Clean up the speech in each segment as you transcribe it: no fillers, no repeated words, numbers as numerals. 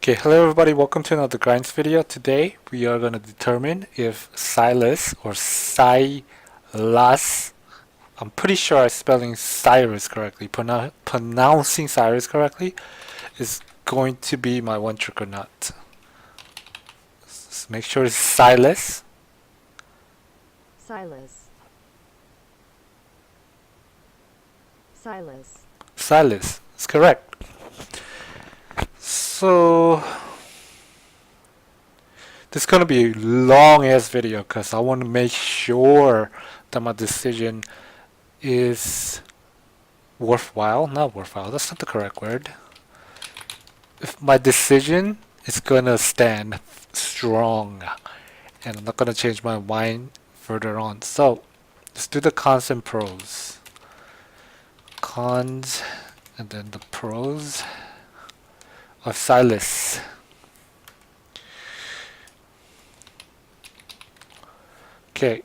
Okay, hello everybody, welcome to another grrrindz video. Today we are going to determine if Sylas or Sylas, I'm pretty sure I'm spelling Cyrus correctly, pronouncing Cyrus correctly, is going to be my one trick or not. Just make sure it's Sylas. Sylas. Sylas. Sylas is correct. So this is going to be a long ass video because I want to make sure that my decision is worthwhile. Not worthwhile, that's not the correct word. If my decision is gonna stand strong and I'm not gonna change my mind further on. So let's do the cons and pros. Cons and then the pros of Sylas. Okay,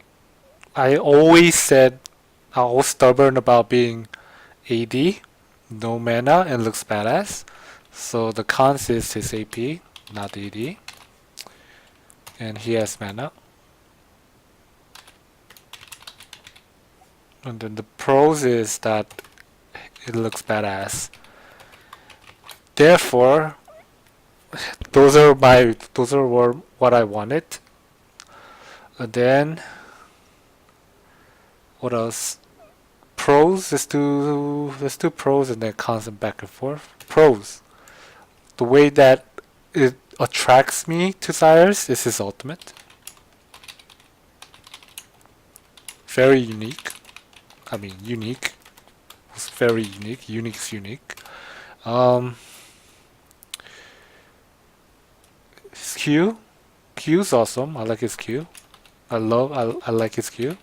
I always said I was stubborn about being AD, no mana, and looks badass. So the cons is his AP, not AD, and he has mana. And then the pros is that it looks badass. Therefore, those are what I wanted. And then what else? Pros, let's do pros and then cons and back and forth. Pros. The way that it attracts me to Cyrus is his ultimate. Very unique. I mean, unique. It's very unique. Unique's unique. His Q. Q's awesome. I like his Q. I like his Q.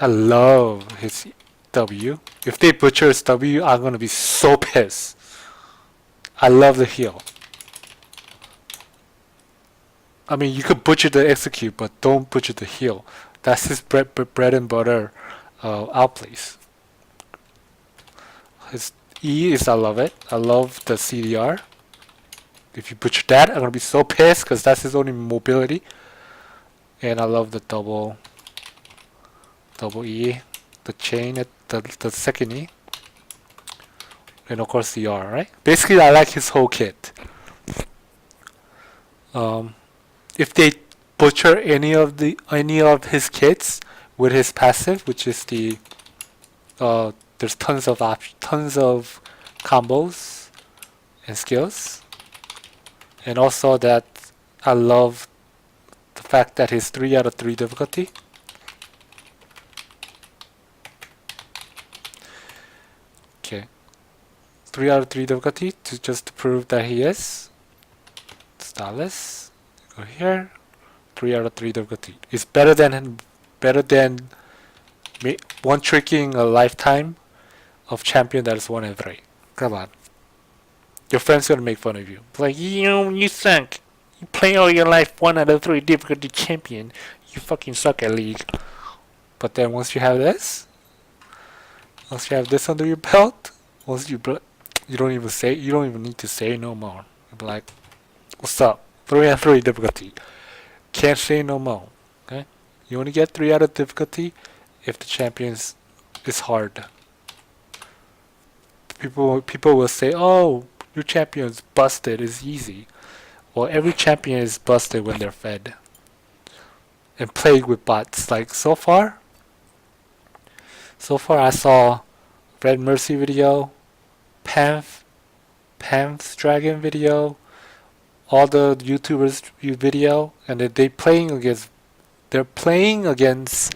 I love his W. If they butcher his W, I'm gonna be so pissed. I love the heal. I mean, you could butcher the execute, but don't butcher the heal. That's his bread and butter outplays. His E is I love it. I love the CDR. If you butcher that, I'm gonna be so pissed because that's his only mobility. And I love the double E, the chain at the second E, and of course the R. Right? Basically, I like his whole kit. If they butcher any of his kits with his passive, which is the there's tons of combos and skills, and also that I love the fact that his 3 out of 3 difficulty. Okay, 3 out of 3 difficulty to just prove that he is Sylas. Go here. 3 out of 3 difficulty. It's better than one tricking a lifetime of champion that is 1 in 3. Come on. Your friend's gonna make fun of you. Like, you suck. You play all your life 1 out of 3 difficulty champion. You fucking suck at League. But then once you have this under your belt, you don't even need to say no more. You'll be like, what's up? 3 out of 3 difficulty. Can't say no more. Okay? You only get 3 out of difficulty if the champion is hard. People will say, oh, your champion's busted, it's easy. Well, every champion is busted when they're fed. And played with bots. Like so far I saw Red Mercy video, Pam's Dragon video, all the YouTubers video, and they're playing against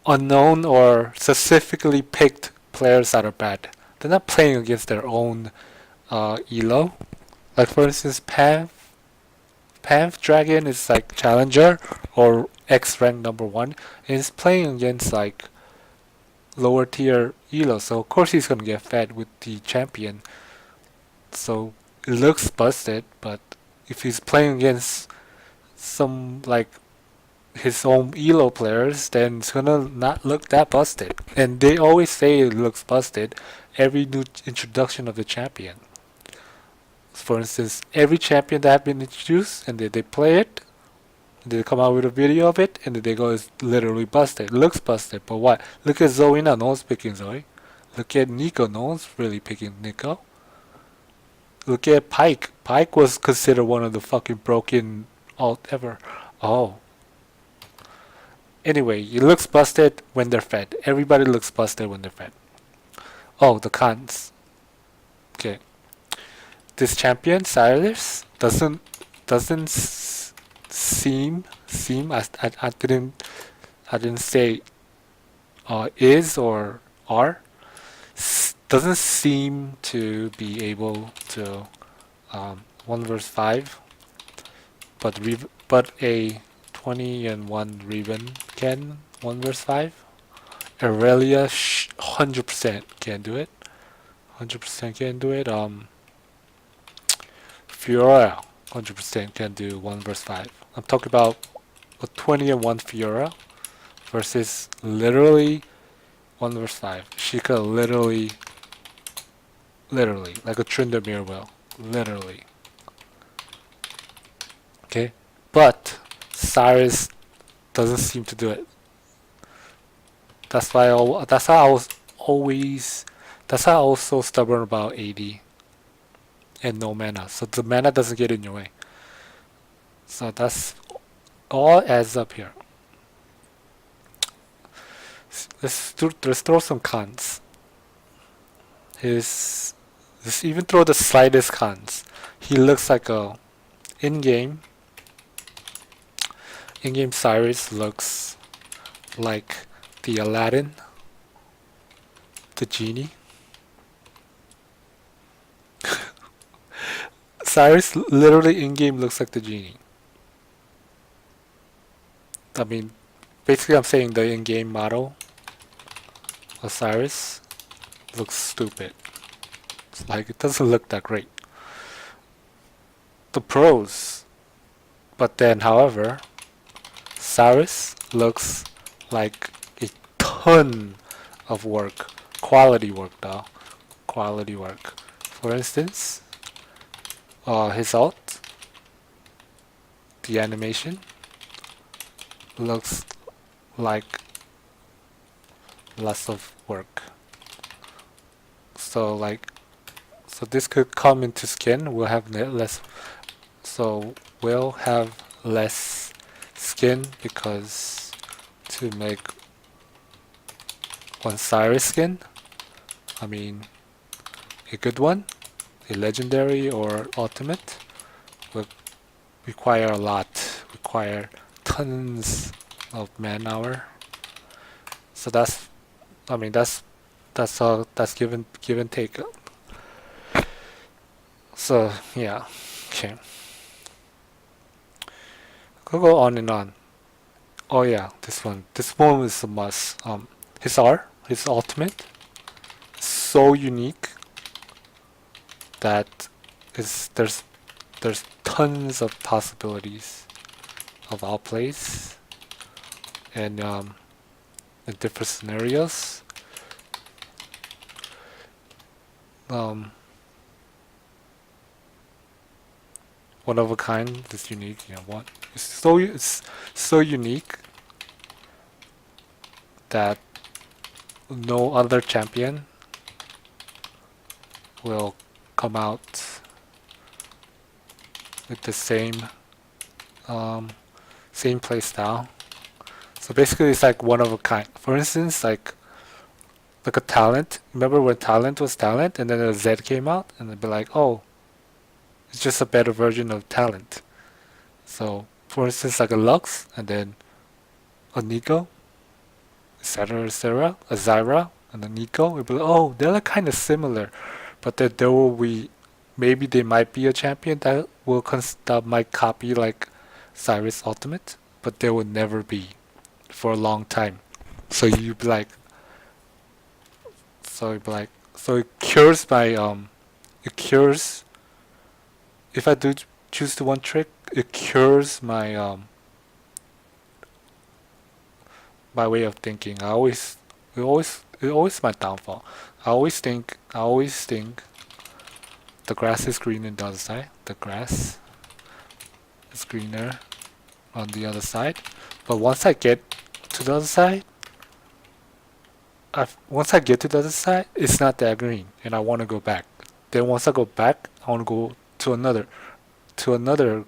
unknown or specifically picked players that are bad. They're not playing against their own elo. Like for instance, Pam's Dragon is like challenger or X rank number 1, and he's playing against like lower tier elo. So of course he's gonna get fed with the champion. So it looks busted, but if he's playing against some like his own elo players, then it's gonna not look that busted. And they always say it looks busted every new introduction of the champion. For instance, every champion that have been introduced and they play it, they come out with a video of it, and they go, it's literally busted. It looks busted, but what? Look at Zoe now, no one's picking Zoe. Look at Nico, no one's really picking Nico. Look at Pike. Pike was considered one of the fucking broken alt ever. Oh. Anyway, it looks busted when they're fed. Everybody looks busted when they're fed. Oh, the cons. Okay. This champion, Sylas, doesn't seem I didn't say is or are, doesn't seem to be able to 1 vs 5, but a 20 and 1 Riven can 1 vs 5. Aurelia 100% can do it. 100% can do it. Fiora 100% can do 1 vs 5. I'm talking about a 20 and 1 Fiora versus literally 1 vs 5. She could literally, like a Tryndamere will. Literally. Okay? But Cyrus doesn't seem to do it. That's why I was so stubborn about AD and no mana. So the mana doesn't get in your way. So that's all adds up here. Let's throw some cons. Let's even throw the slightest cons. He looks like a in-game Cyrus looks like the Aladdin, the genie. Cyrus literally in-game looks like the genie. I mean, basically I'm saying the in-game model of Cyrus looks stupid. It's like, it doesn't look that great. The pros. But then, however, Cyrus looks like a ton of work. Quality work though. Quality work. For instance, his ult, the animation, looks like lots of work. So this could come into skin. We'll have less. So we'll have less skin because to make one Cyrus skin, I mean a good one, a legendary or ultimate, will require a lot. Require tons of man hour. So that's give and take. So yeah, okay. Could go on and on. Oh yeah, this one is a must. His ultimate, so unique that there's tons of possibilities of outplays and in different scenarios. One of a kind is unique. It's so unique that no other champion will come out with the same playstyle. So basically, it's like one of a kind. For instance, like a talent. Remember when talent was talent, and then a Z came out, and they'd be like, oh, it's just a better version of talent. So, for instance, like a Lux, and then a Nico, etc., etc., a Zyra, and a Nico. We'd be like, oh, they're like kind of similar, but that there will be, maybe they might be a champion that that might copy like Cyrus Ultimate, but there will never be for a long time. So you'd be like, so it cures it cures. If I do choose the one trick, it cures my my way of thinking. We always always my downfall. I always think the grass is green on the other side. The grass is greener on the other side. But once I get to the other side, once I get to the other side, it's not that green, and I want to go back. Then once I go back, I want to go to to another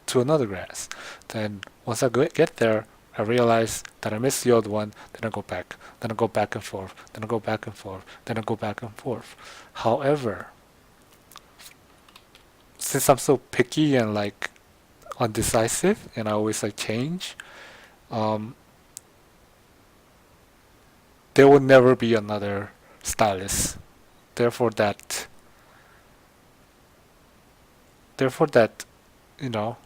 to another grass. Then once I get there, I realize that I missed the other one. Then I go back. Then I go back and forth. Then I go back and forth. Then I go back and forth. However, since I'm so picky and like undecisive, and I always like change, um, there will never be another stylus. Therefore, that you know,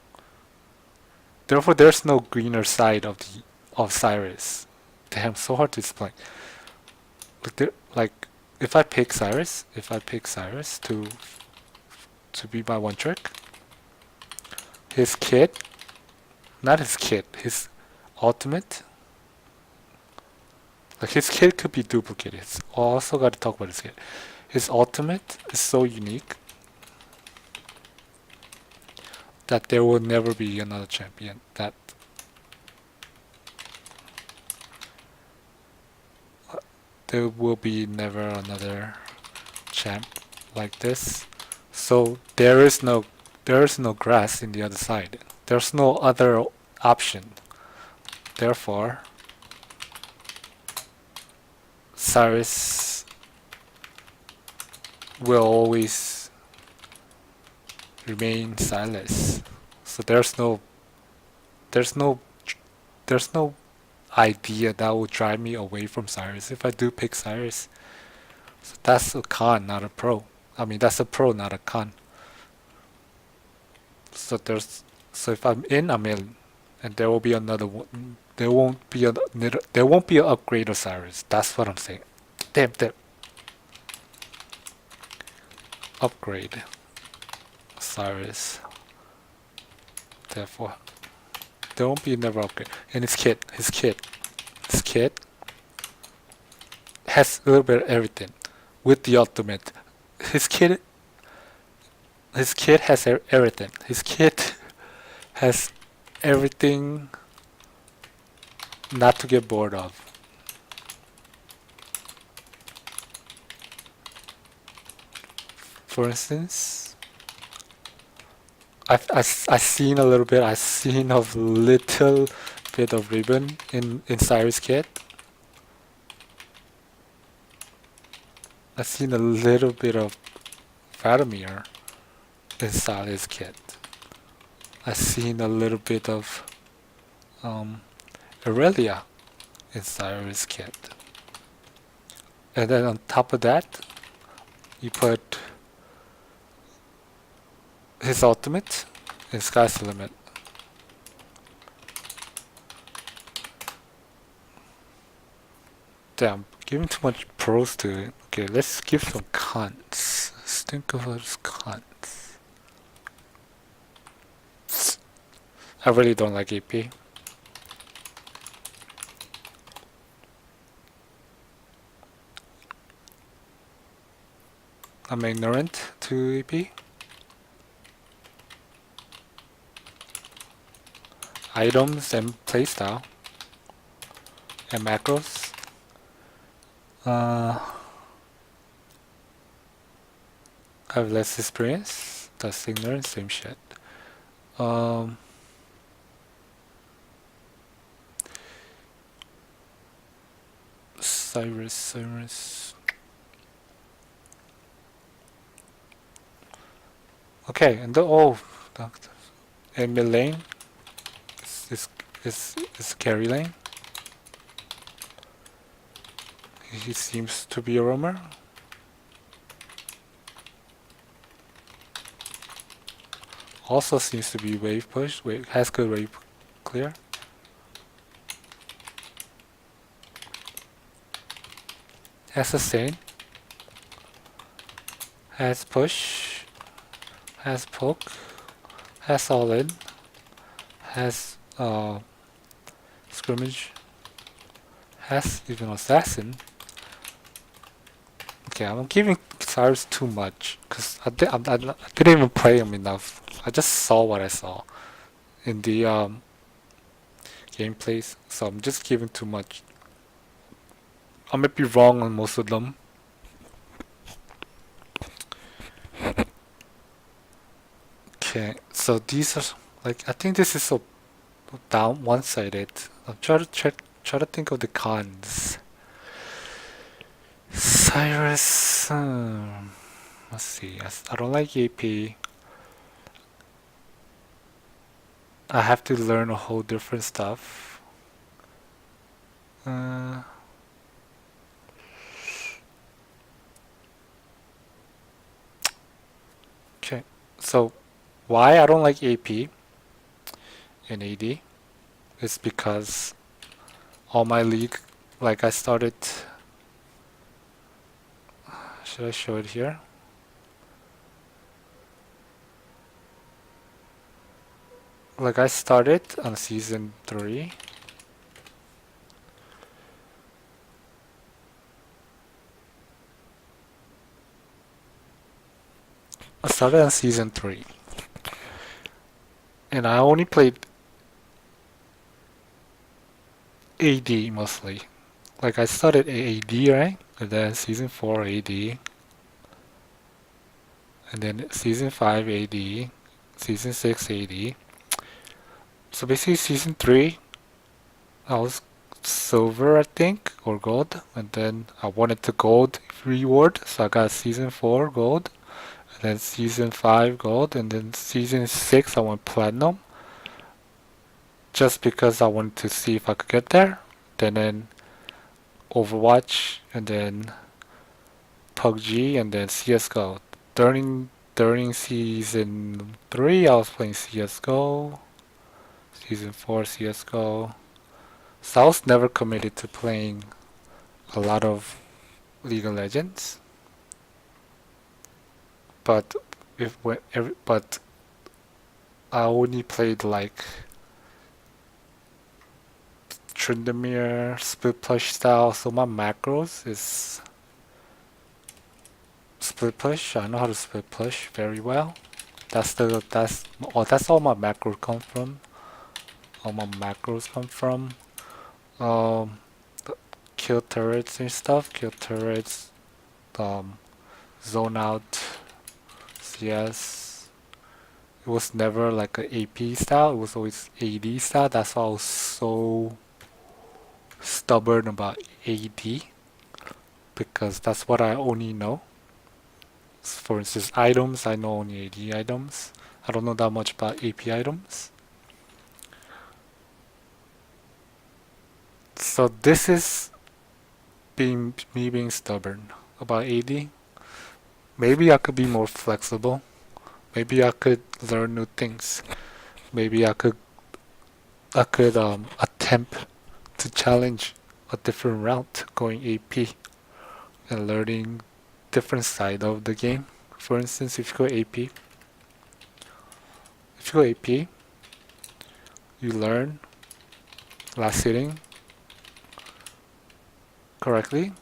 therefore there's no greener side of Cyrus. Damn, so hard to explain. Like if I pick Cyrus, to be my one trick, his kit, not his kit, his ultimate. Like his kit could be duplicated. Also got to talk about his kit. His ultimate is so unique that there will never be another champion that there will be never another champ like this. So there is no grass in the other side. There's no other option. Therefore, Cyrus will always remain Sylas. So there's no idea that will drive me away from Cyrus if I do pick Cyrus. So that's a con, not a pro. I mean, that's a pro, not a con. So if I'm in, I'm in, and there will be another one. There won't be an upgrade of Cyrus. That's what I'm saying. Damn. Upgrade Cyrus. Therefore, there won't be another upgrade. And his kit has a little bit of everything. With the ultimate, his kit has everything. His kit has everything not to get bored of. For instance, I seen a little bit. I seen a little bit of ribbon in Cyrus kit. I seen a little bit of Vladimir in Sylas kit. I seen a little bit of Aurelia in Cyrus kit. And then on top of that, you put his ultimate in Sky's the Limit. Damn, giving too much pros to it. Okay, let's give some cons. Let's think of those cons. I really don't like AP. I'm ignorant to AP. Items and playstyle and macros. I have less experience. That's ignorant, same shit. Cyrus. Okay, and and mid lane is carry lane. He seems to be a roamer. Also seems to be wave push. Has good wave clear. Has sustain. Has push. Has poke. Has all in. Has scrimmage. Has even assassin. Okay, I'm giving Cyrus too much because I didn't even play him enough. I just saw what I saw in the gameplays, so I'm just giving too much. I might be wrong on most of them. Okay, so these are like I think this is so down one-sided. I'm try to think of the cons. Cyrus, let's see. I don't like AP. I have to learn a whole different stuff. Uh, okay, so why I don't like AP in AD is because all my league, like I started. Should I show it here? Like I started on season 3. I started on season 3. And I only played AD mostly. Like I started AD, right? And then season 4 AD. And then season 5 AD. Season 6 AD. So basically season 3 I was silver I think or gold. And then I wanted the gold reward. So I got season 4 gold. And then season 5 gold. And then season 6 I went platinum. Just because I wanted to see if I could get there. Then Overwatch and then PUBG and then CS:GO. During season 3 I was playing CS:GO. Season 4 CS:GO. So I was never committed to playing a lot of League of Legends. But but I only played like Tryndamere, split push style, so my macros is split push. I know how to split push very well. That's all my macros come from. All my macros come from. Um, kill turrets and stuff. Kill turrets. Um, zone out. CS. It was never like a AP style. It was always AD style. That's why I was so stubborn about AD because that's what I only know. For instance, items, I know only AD items. I don't know that much about AP items. So this is me being stubborn about AD. Maybe I could be more flexible. Maybe I could learn new things. Maybe I could attempt to challenge a different route going AP and learning different side of the game. For instance, if you go AP, you learn last hitting correctly.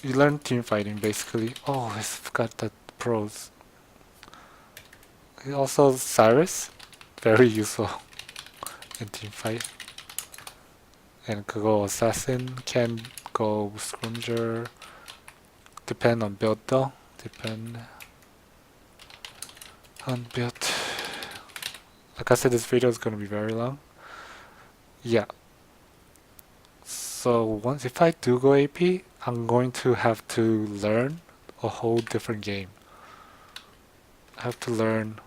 You learn team fighting basically. Oh, I forgot the pros. Also, Cyrus, very useful in team fight. And could go assassin, can go scrimger. Depend on build though. Depend on build. Like I said, this video is gonna be very long. Yeah. So once if I do go AP, I'm going to have to learn a whole different game. I have to learn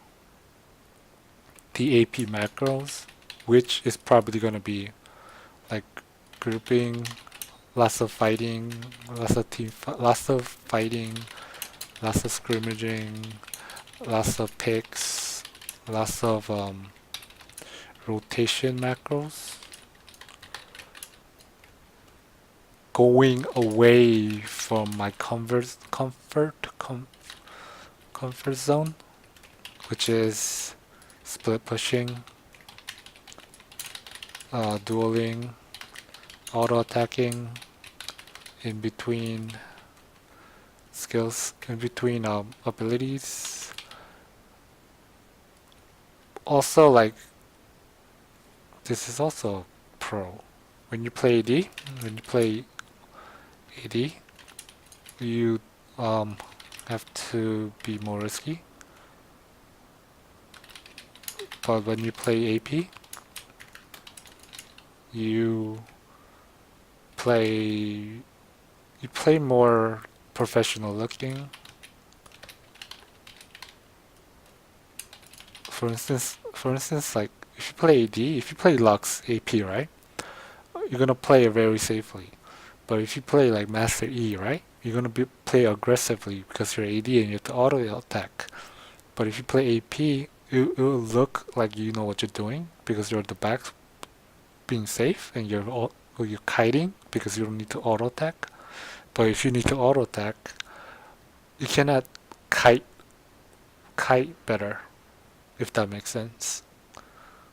the AP macros, which is probably gonna be like grouping, lots of fighting, lots of fighting, lots of scrimmaging, lots of picks, lots of rotation macros. Going away from my comfort zone, which is split pushing. dueling, auto attacking, in between skills, in between abilities. Also, like, this is also pro. When you play AD, when you play AD, you have to be more risky. But when you play AP, you play more professional looking. For instance, like if you play AD, if you play Lux AP, right, you're gonna play it very safely. But if you play like Master E, right, you're gonna play aggressively because you're AD and you have to auto attack. But if you play AP, it will look like you know what you're doing because you're at the back being safe and you're kiting because you don't need to auto attack. But if you need to auto attack, you cannot kite better, if that makes sense.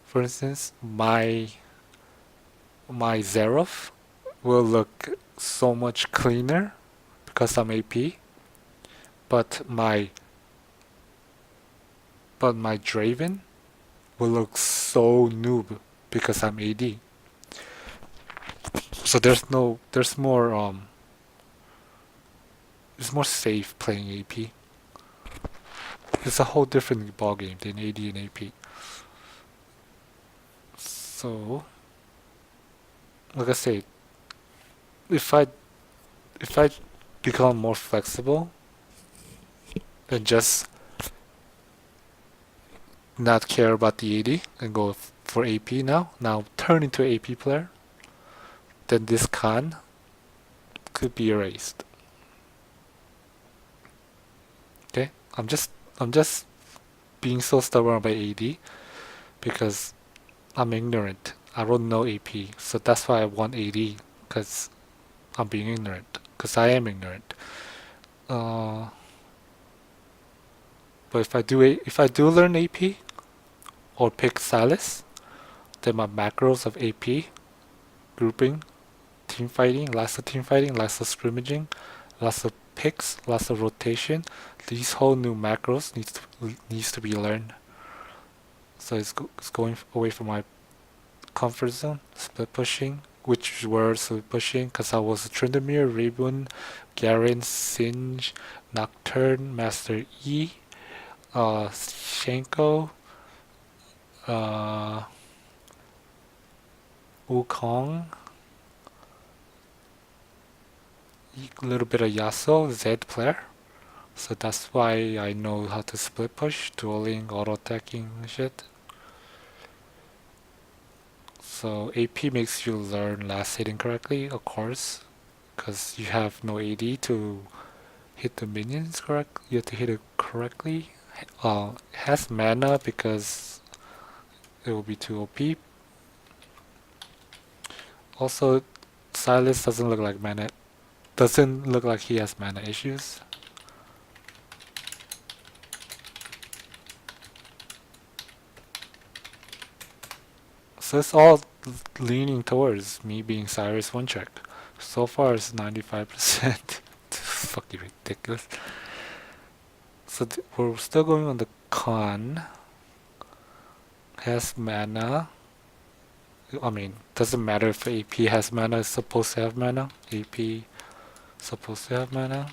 For instance, my Zerov will look so much cleaner because I'm AP, but my Draven will look so noob because I'm AD. So it's more safe playing AP. It's a whole different ballgame than AD and AP. So, like I say, if I if I become more flexible and just not care about the AD and go for AP now turn into an AP player, then this con could be erased. Okay, I'm just being so stubborn about AD because I'm ignorant. I don't know AP, so that's why I want AD because I'm being ignorant. Because I am ignorant. Uh, but if I do learn AP or pick Sylas, then my macros of AP grouping, team fighting, lots of scrimmaging, lots of picks, lots of rotation. These whole new macros needs to be learned. So it's going away from my comfort zone. Split pushing, which were split pushing, because I was Tryndamere, Raven, Garen, Singe, Nocturne, Master E, Shenko, uh, Wukong, a little bit of Yasuo, Zed player. So that's why I know how to split push, dueling, auto attacking shit. So AP makes you learn last hitting correctly, of course, because you have no AD to hit the minions correctly. You have to hit it correctly. It has mana because it will be too OP. Also, Sylas doesn't look like he has mana issues. So it's all leaning towards me being Cyrus one check. So far it's 95%. Fucking ridiculous. So we're still going on the con. Has mana. I mean, doesn't matter if AP has mana, it's supposed to have mana. AP supposed to have mana.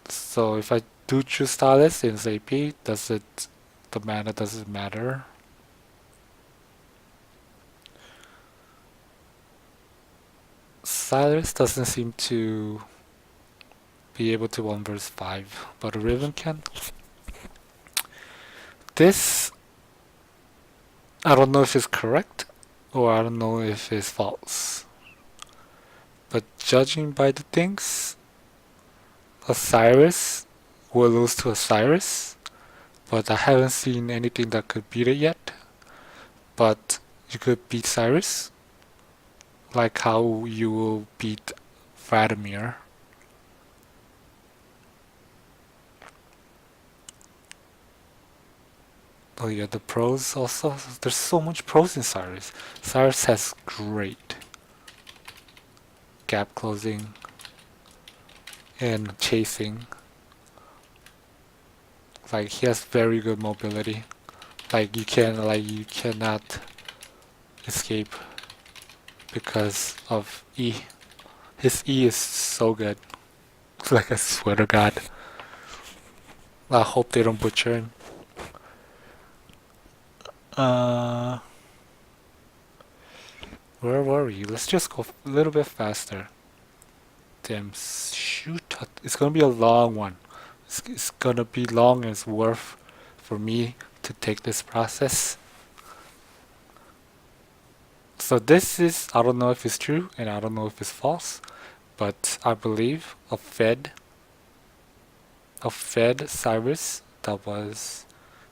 So if I do choose Sylas in AP, the mana doesn't matter. Sylas doesn't seem to be able to 1 versus 5, but a Riven can. This, I don't know if it's correct, or I don't know if it's false. But judging by the things, Osiris will lose to Osiris, but I haven't seen anything that could beat it yet. But you could beat Cyrus, like how you will beat Vladimir. Oh yeah, the pros also. There's so much pros in Cyrus. Cyrus has great gap closing and chasing. Like he has very good mobility. You cannot escape because of E. His E is so good. Like I swear to God. I hope they don't butcher him. Uh, where were we? Let's just go a little bit faster. Damn, shoot! It's gonna be a long one. It's gonna be long and it's worth for me to take this process. So this is, I don't know if it's true and I don't know if it's false, but I believe a Fed Cyrus that was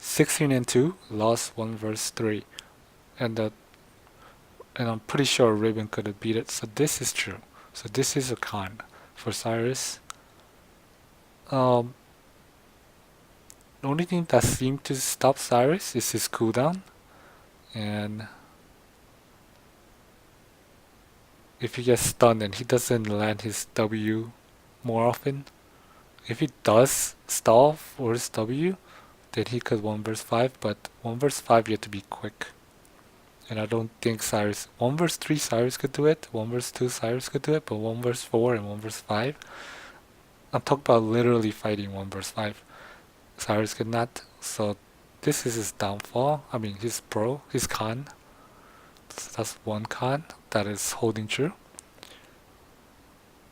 16 and 2 lost 1 verse 3, and that and I'm pretty sure Raven could have beat it. So this is true. So this is a con for Cyrus. Um, the only thing that seemed to stop Cyrus is his cooldown, and if he gets stunned and he doesn't land his W more often, if he does stall for his W, then he could 1 verse 5, but 1 verse 5 you have to be quick. And I don't think Cyrus, 1 verse 3 Cyrus could do it, 1 verse 2 Cyrus could do it, but 1 verse 4 and 1 verse 5, I'm talking about literally fighting 1 verse 5. Cyrus could not, so this is his downfall. I mean, his con. So that's one con that is holding true.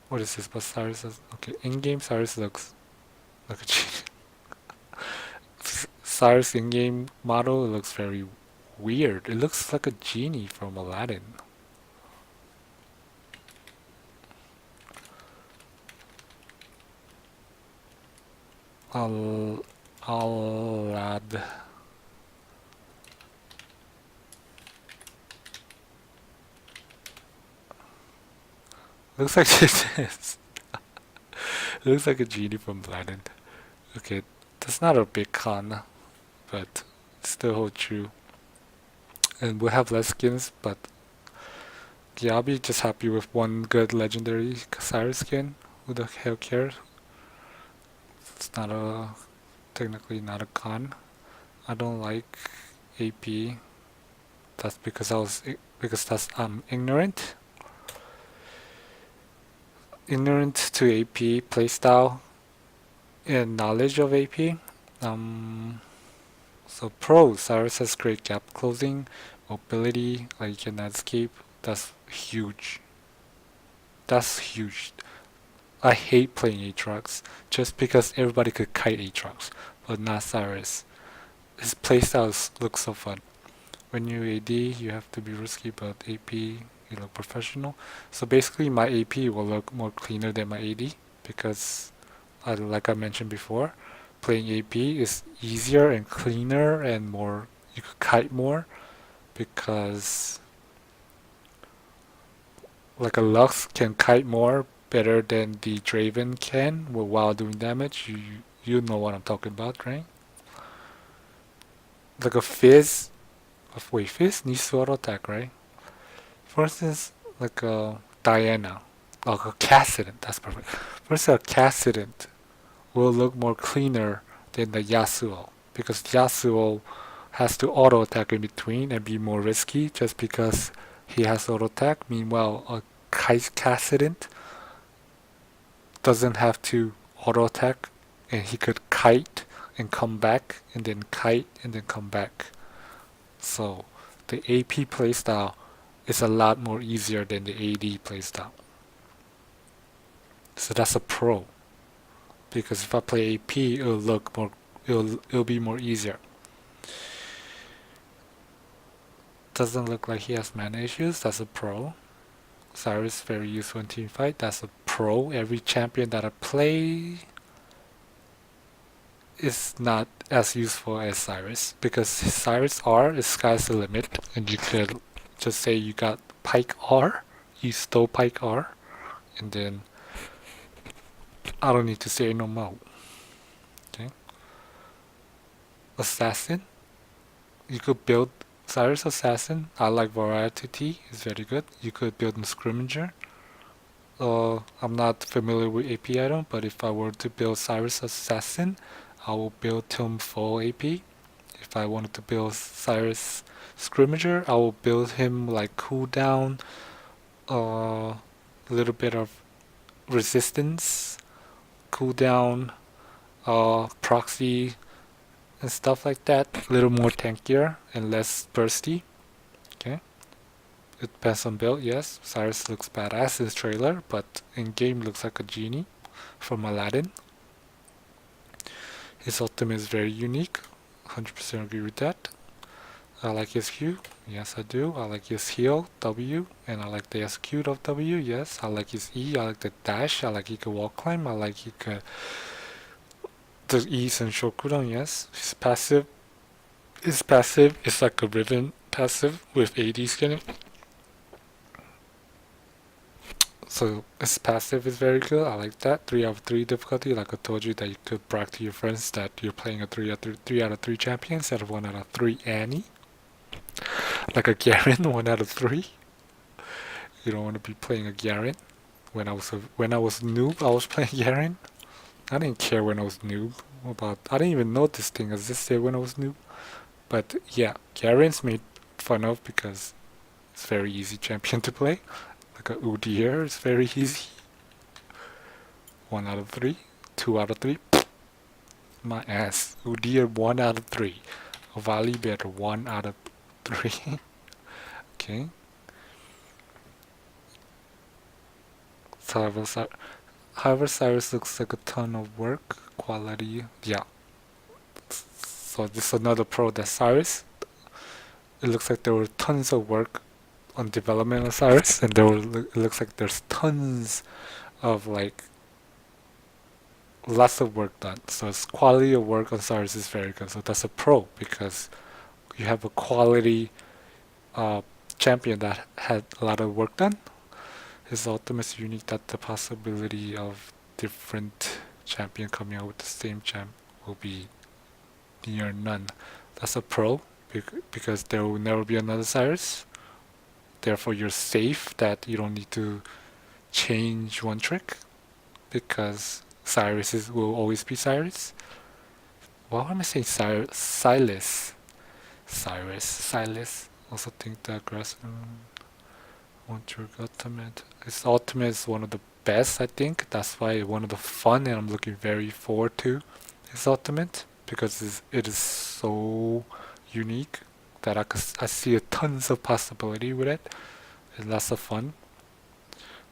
What is this? But Cyrus is, okay, in-game Cyrus looks like a genie. Cyrus in-game model looks very weird. It looks like a genie from Aladdin. Alad. Looks like it is. Looks like a genie from Aladdin. Okay, that's not a big con, but it still hold true. And we'll have less skins, but yeah, I'll be just happy with one good legendary Cyrus skin. Who the hell cares? It's not a technically not a con. I don't like AP. That's because that's ignorant to AP playstyle and knowledge of AP. So pro Cyrus has great gap closing, mobility, like you can escape. That's huge. That's huge. I hate playing Aatrox just because everybody could kite Aatrox, but not Cyrus. His playstyles look so fun. When you AD, you have to be risky, but AP, you look professional. So basically, my AP will look more cleaner than my AD because, like I mentioned before, playing AP is easier and cleaner and more. You could kite more because, like a Lux can kite more better than the Draven can while doing damage. You know what I'm talking about, right? Like a Fizz. Wait, Fizz needs to auto attack, right? For instance, like a Diana, like a Cassident. That's perfect. For instance, a Cassident will look more cleaner than the Yasuo because Yasuo has to auto attack in between and be more risky just because he has auto attack. Meanwhile, a Cassident doesn't have to auto attack and he could kite and come back and then kite and then come back. So the AP playstyle is a lot more easier than the AD playstyle. So that's a pro. Because if I play AP, it'll be more easier. Doesn't look like he has mana issues, that's a pro. Cyrus very useful in team fight, that's a pro. Every champion that I play is not as useful as Cyrus because Cyrus R is sky's the limit, and you could just say you got Pike R, you stole Pike R, and then I don't need to say no more. Okay. Assassin. You could build Cyrus Assassin. I like Variety T. It's very good. You could build him Scrimmager. I'm not familiar with AP item, but if I were to build Cyrus Assassin, I will build him full AP. If I wanted to build Cyrus Scrimmager, I will build him like cooldown, a little bit of resistance, cooldown, proxy, and stuff like that. A little more tankier and less bursty. Okay. It depends on build, yes. Cyrus looks badass in his trailer, but in game looks like a genie from Aladdin. His ultimate is very unique. 100% agree with that. I like his Q. Yes, I do. I like his heal, W, and I like the execute of W. Yes, I like his E. I like the dash. I like he could wall climb. I like he could the E's and short cooldown. Yes, his passive. His passive is like a Riven passive with AD skinning. So his passive is very good. I like that. 3 out of 3 difficulty. Like I told you that you could brag to your friends that you're playing a 3 out of 3 champion instead of 1 out of 3 Annie. Like a Garen 1 out of 3. You don't want to be playing a Garen. When I was noob, I was playing Garen. I didn't care when I was noob I didn't even know this thing existed when I was noob. But yeah, Garen's made fun of because it's very easy champion to play. Like a Udyr is very easy. 1 out of 3. 2 out of 3. My ass. Udyr 1 out of 3. Valibear 1 out of 3. Okay. However, Cyrus looks like a ton of work, quality. Yeah. So this is another pro that Cyrus. It looks like there were tons of work on development of Cyrus, and it looks like there's tons of like lots of work done. So its quality of work on Cyrus is very good. So that's a pro because you have a quality champion that had a lot of work done. His ultimate is unique that the possibility of different champion coming out with the same champ will be near none. That's a pro because there will never be another Cyrus. Therefore, you're safe that you don't need to change one trick because Cyrus will always be Cyrus. Why am I saying Sylas? Sylas. Also think the aggressive. One trick ultimate. His ultimate is one of the best, I think. That's why one of the fun, and I'm looking very forward to his ultimate because it is so unique that I see a tons of possibility with it. It's lots of fun.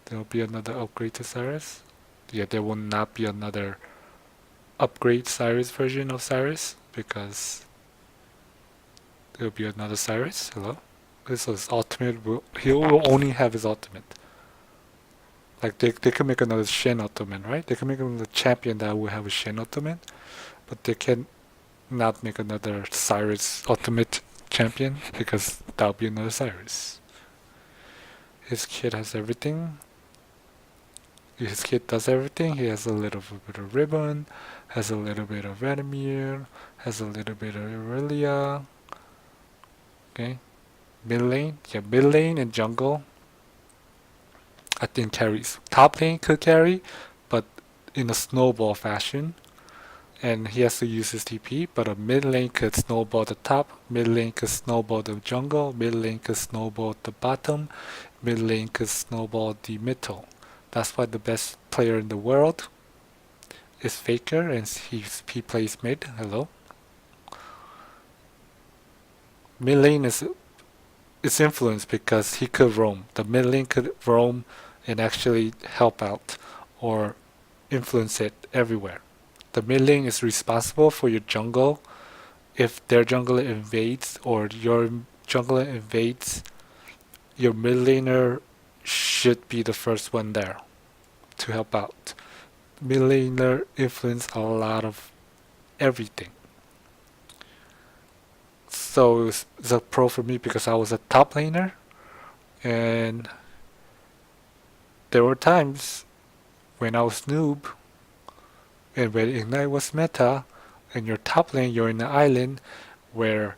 There will be another upgrade to Cyrus. Yeah, there will not be another upgrade Cyrus version of Cyrus because there will be another Cyrus. Hello? This is ultimate. He will only have his ultimate. Like they can make another Shen ultimate, right? They can make another champion that will have a Shen ultimate, but they can not make another Cyrus ultimate champion because that'll be another Cyrus. His kit has everything. His kit does everything. He has a little bit of ribbon, has a little bit of Vladimir, has a little bit of Aurelia. Okay. Mid lane, yeah, mid lane and jungle. I think carries. Top lane could carry, but in a snowball fashion. And he has to use his TP, but a mid lane could snowball the top, mid lane could snowball the jungle, mid lane could snowball the bottom, mid lane could snowball the middle. That's why the best player in the world is Faker, and he plays mid. Hello. Mid lane is influenced because he could roam. The mid lane could roam and actually help out or influence it everywhere. The mid lane is responsible for your jungle. If their jungler invades or your jungler invades, your mid laner should be the first one there to help out. Mid laner influence a lot of everything. So it's a pro for me because I was a top laner and there were times when I was noob and when Ignite was meta and your top lane, you're in the island where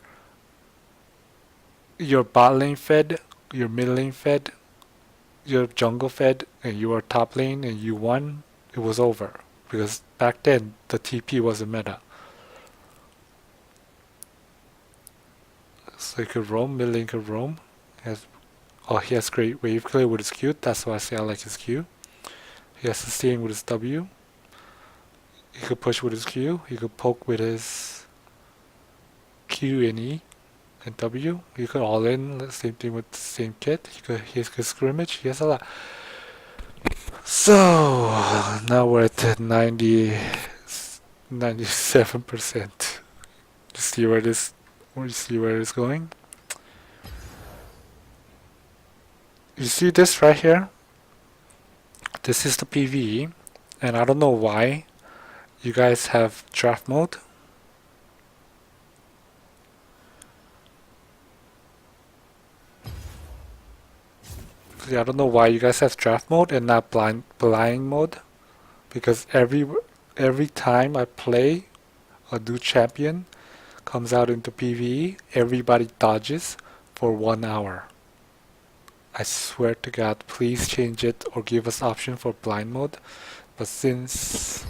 your bot lane fed, your mid lane fed, your jungle fed, and you are top lane and you won, it was over. Because back then, the TP was a meta. So you could roam, mid lane could roam. He has great wave clear with his Q, that's why I say I like his Q. He has sustain with his W. He could push with his Q, he could poke with his Q and E and W. He could all in, same thing with the same kit. He could scrimmage, he has a lot. So now we're at 97%. You see where this is going? You see this right here? This is the PvE, and I don't know why you guys have draft mode. I don't know why you guys have draft mode and not blind mode, because every time I play a new champion comes out into PvE, everybody dodges for 1 hour. I swear to God, please change it or give us option for blind mode. But since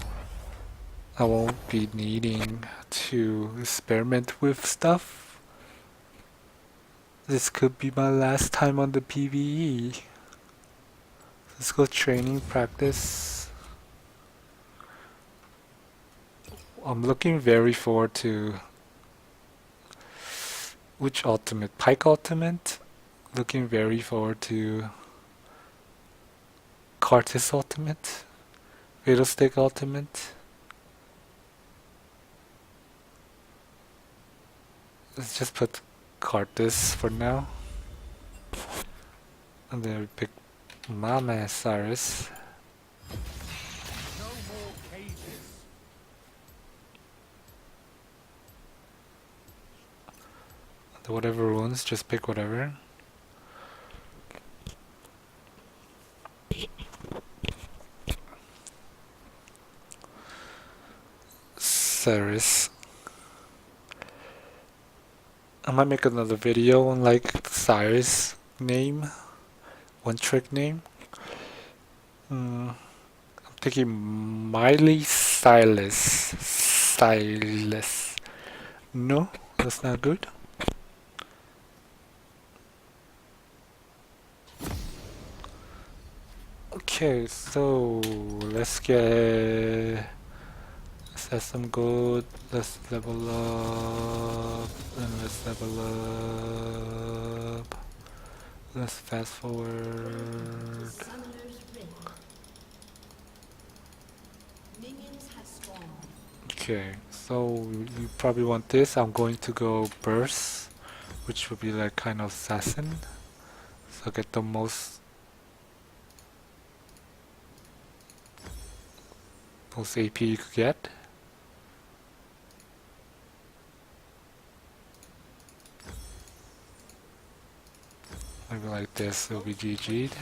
I won't be needing to experiment with stuff, this could be my last time on the PvE. Let's go training practice. I'm looking very forward to which ultimate? Pike ultimate? Looking very forward to Cartis ultimate, Fiddlestick ultimate. Let's just put Cartis for now. And then we pick my man Cyrus. Whatever runes, just pick whatever. Cyrus. I might make another video on like Cyrus name, one trick name. I'm thinking Miley Sylas. Sylas. No, that's not good. Okay, so let's have some good. Let's level up and let's level up. Let's fast forward. Okay, so you probably want this. I'm going to go burst, which would be like kind of assassin. So get the most AP you could get. Maybe like this, it'll be GG'd.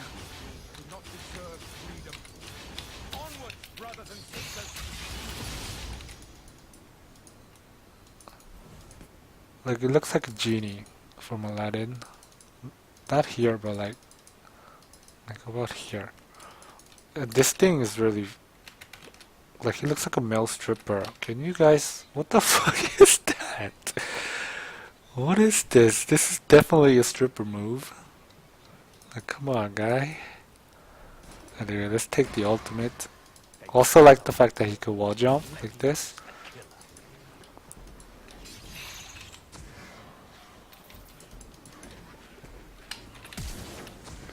Like, it looks like a genie from Aladdin. Not here, but like about here. This thing is really, like, he looks like a male stripper. Can you guys, what the fuck is that? What is this? This is definitely a stripper move. Like, come on, guy. Anyway, let's take the ultimate. Also like the fact that he could wall jump like this.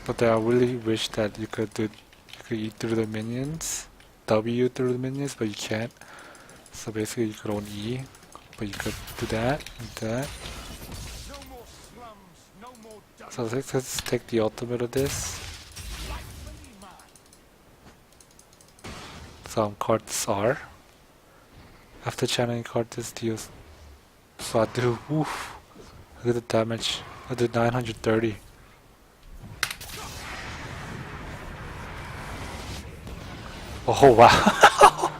But I really wish that you could eat through the minions, W through the minions, but you can't. So basically you could own E, but you could do that and that. So let's take the ultimate of this. Some cards are. After channeling cards deals. So I do, woof. Look at the damage. I did 930. Oh wow.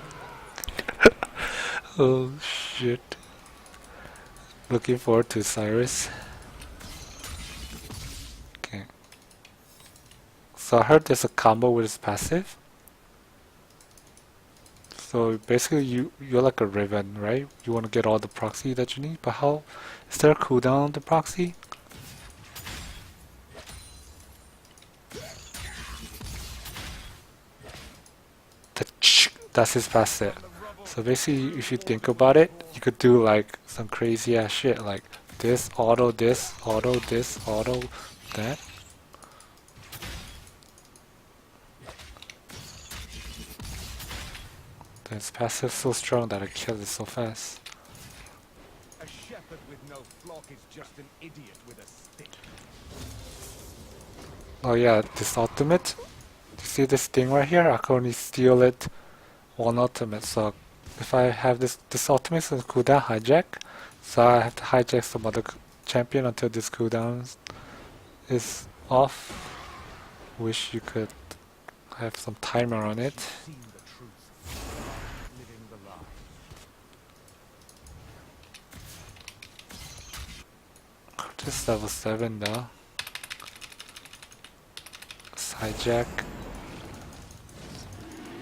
Oh shit. Looking forward to Cyrus. So I heard there's a combo with his passive. So basically you're like a Riven, right? You want to get all the proxy that you need, but how is there a cooldown on the proxy? That's his passive. So basically if you think about it, you could do like some crazy ass shit like this, auto this, auto this, auto that. His passive so strong that it kills it so fast. A shepherd with no flock is just an idiot with a stick. Oh yeah, this ultimate. You see this thing right here? I can only steal it one ultimate. So if I have this ultimate is cooldown hijack, so I have to hijack some other champion until this cooldown is off. Wish you could have some timer on it. Seen the truth. Living the lie. Just level 7 though. Let's hijack.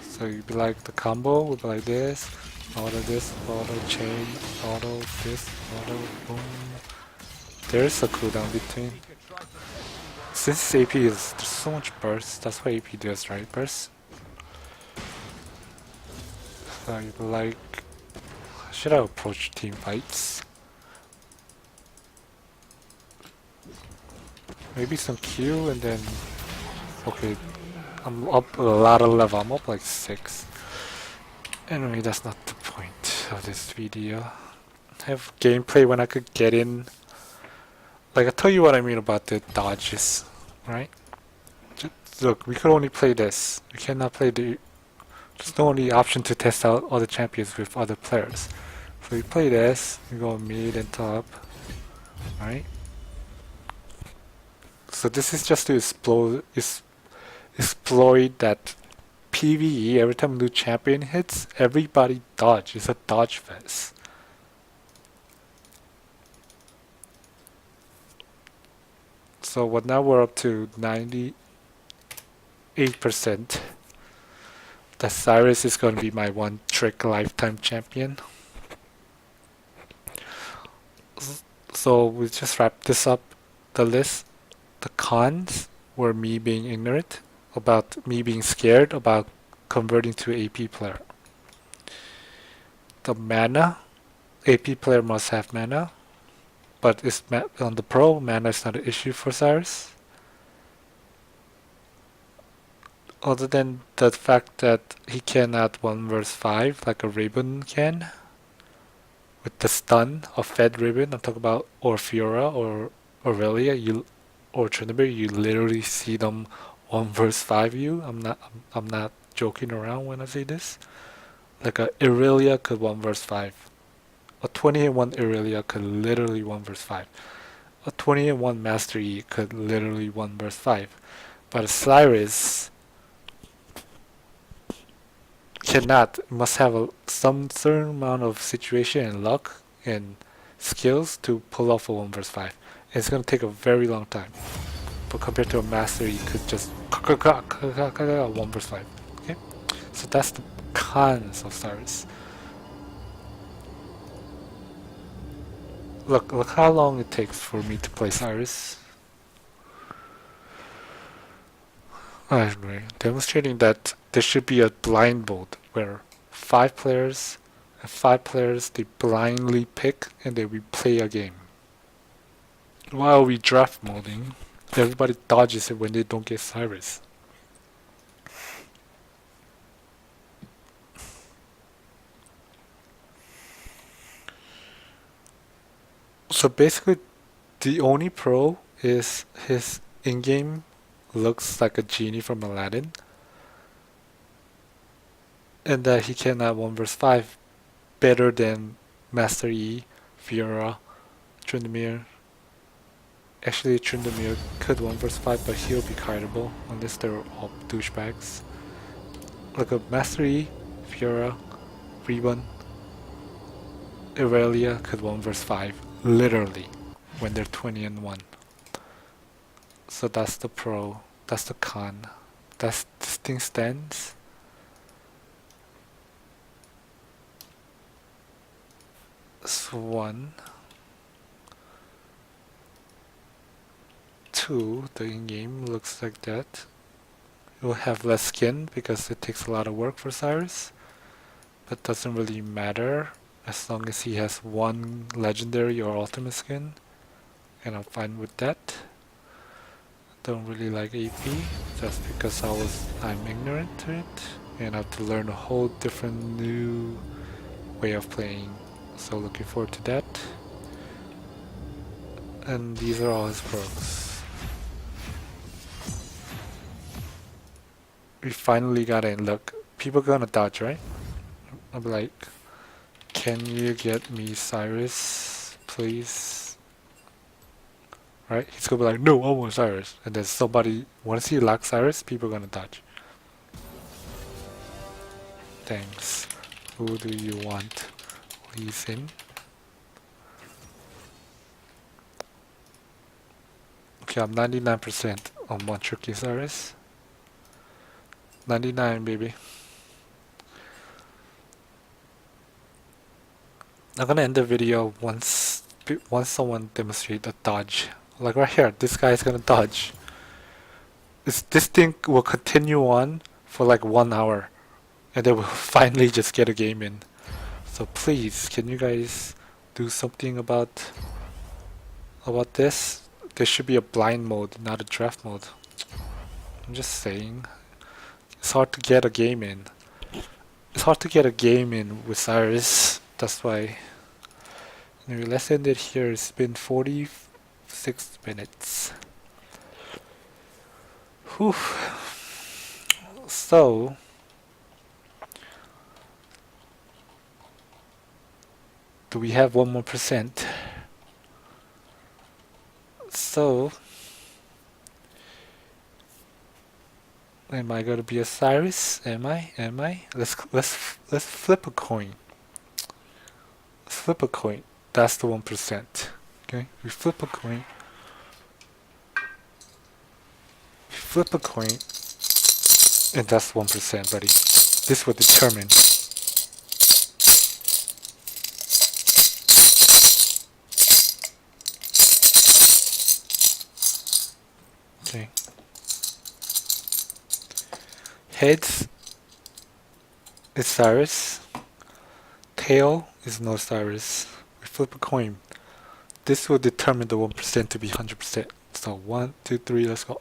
So you'd be like the combo would be like this, auto this, auto chain, auto this, auto boom. There's a cooldown between. Since AP is there's so much burst, that's what AP does, right? Burst. So you'd be like, should I approach team fights? Maybe some Q and then okay. I'm up a lot of level, I'm up like 6. Anyway, that's not the point of this video. I have gameplay when I could get in. Like, I'll tell you what I mean about the dodges, right? Just, look, we could only play this. We cannot play the... There's no only option to test out other champions with other players. So we play this, we go mid and top, right? So this is just to exploit that PvE. Every time a new champion hits, everybody dodge. It's a dodge fest. So what now we're up to 98%. That Sylas is going to be my one trick lifetime champion. So we just wrap this up. The list, the cons were me being ignorant, about me being scared about converting to AP player. The mana, AP player must have mana, but it's on the pro, mana is not an issue for Sylas. Other than the fact that he cannot 1 verse 5 like a Ribbon can. With the stun of Fed Ribbon, I'm talking about or Fiora or Aurelia, or Trinity, you literally see them 1 verse 5 you. I'm not joking around when I say this. Like a Aurelia could 1 verse 5. A 20 and 1 Aurelia could literally 1 verse 5. A 20 and 1 Master E could literally 1 verse 5. But a Sylas cannot, must have some certain amount of situation and luck and skills to pull off a 1 verse 5. It's going to take a very long time. But compared to a master, you could just 1 verse 5. Okay? So that's the cons of Sylas. Look how long it takes for me to play Sylas. Anyway, demonstrating that there should be a blind vote where 5 players and 5 players they blindly pick and they replay a game. While we draft modding, everybody dodges it when they don't get Sylas. So basically, the only pro is his in-game looks like a genie from Aladdin, and that he can have 1 verse 5 better than Master E, Fiora, Tryndamere. Actually, Tryndamere could 1 verse 5, but he'll be kiteable unless they're all douchebags. Like a Master E, Fiora, Ribbon, Aurelia could 1 verse 5, literally, when they're 20 and 1. So that's the pro. That's the con. This thing stands. So 1, 2, the in-game looks like that. It will have less skin because it takes a lot of work for Cyrus, but doesn't really matter as long as he has 1 legendary or ultimate skin, and I'm fine with that. Don't really like AP just because I'm ignorant to it and I have to learn a whole different new way of playing. So looking forward to that. And these are all his perks. We finally got in. Look, people gonna dodge, right? I'll be like, can you get me Cyrus, please? Right? He's gonna be like, no, I want Cyrus. And then somebody, once he locks Cyrus, people gonna dodge. Thanks. Who do you want? Please in. Okay, I'm 99% on one tricky Cyrus. 99, baby. I'm gonna end the video once someone demonstrates a dodge. Like right here, this guy is gonna dodge. This thing will continue on for like 1 hour, and then we'll finally just get a game in. So please, can you guys do something about this? There should be a blind mode, not a draft mode. I'm just saying. It's hard to get a game in. It's hard to get a game in with Cyrus. That's why. Anyway, let's end it here. It's been 46 minutes. Whew. So, do we have 1 more %? So, am I gonna be a Cyrus? Am I? Let's flip a coin. Let's flip a coin. That's the 1%. Okay, we flip a coin. We flip a coin, and that's 1%, buddy. This will determine. Okay. Heads is Cyrus. Tail is no Cyrus. We flip a coin. This will determine the 1% to be 100%. So 1, 2, 3, let's go.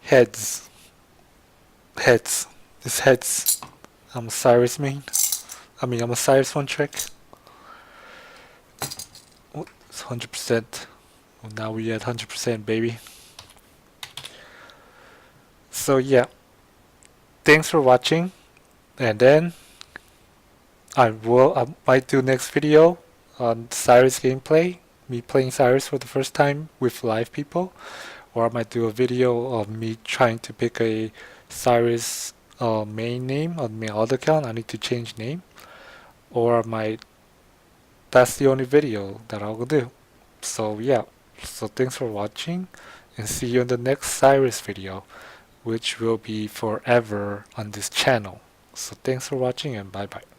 Heads. Heads. It's heads. I'm a Cyrus main. I'm a Cyrus one trick. Oh, it's 100%. Well, now we at 100%, baby. So yeah. Thanks for watching. And then I might do next video on Cyrus gameplay, me playing Cyrus for the first time with live people, or I might do a video of me trying to pick a Cyrus main name on my other account. I need to change name, or that's the only video that I'll do. So yeah, so thanks for watching, and see you in the next Cyrus video, which will be forever on this channel. So thanks for watching, and bye bye.